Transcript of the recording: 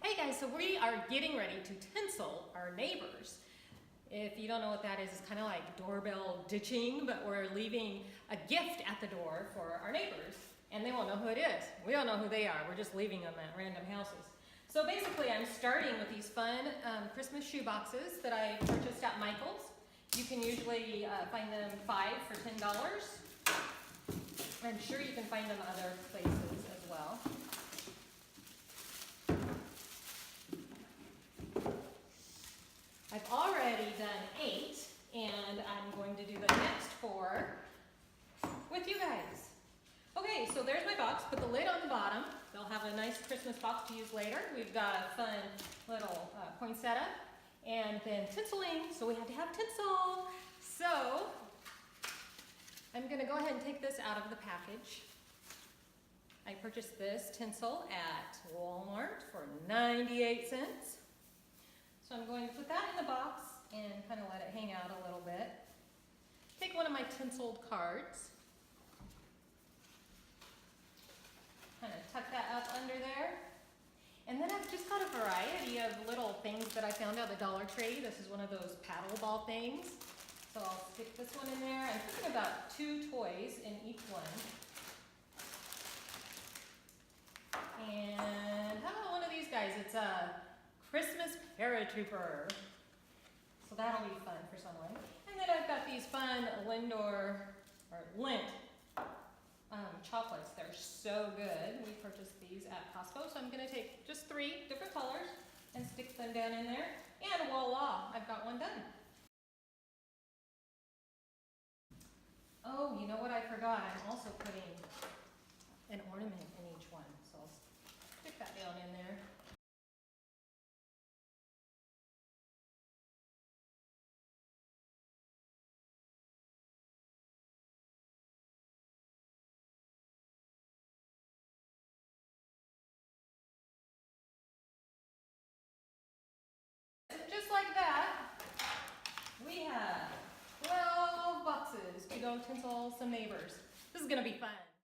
Hey guys, so we are getting ready to tinsel our neighbors. If you don't know what that is, it's kind of like doorbell ditching, but we're leaving a gift at the door for our neighbors, and they won't know who it is. We don't know who they are. We're just leaving them at random houses. So basically, I'm starting with these fun Christmas shoe boxes that I purchased at Michael's. You can usually find them 5 for $10. I'm sure you can find them other places as well. I've already done 8, and I'm going to do the next 4 with you guys. Okay, so there's my box. Put the lid on the bottom. They'll have a nice Christmas box to use later. We've got a fun little poinsettia, and then tinseling, so we had to have tinsel. So I'm going to go ahead and take this out of the package. I purchased this tinsel at Walmart for 98 cents. So I'm going to put that in the box and kind of let it hang out a little bit. Take one of my tinseled cards. Kind of tuck that up under there. And then I've just got a variety of little things that I found at the Dollar Tree. This is one of those paddle ball things. So I'll stick this one in there. I'm thinking about 2 toys in each one. And how about one of these guys? It's a Christmas paratrooper. So that'll be fun for someone. And then I've got these fun Lint chocolates. They're so good. We purchased these at Costco. So I'm going to take just 3 different colors and stick them down in there. And voila, I've got one done. Oh, you know what I forgot? I'm also putting an ornament in each one. So I'll stick that down in there. Just like that, we have 12 boxes to go tinsel some neighbors. This is going to be fun.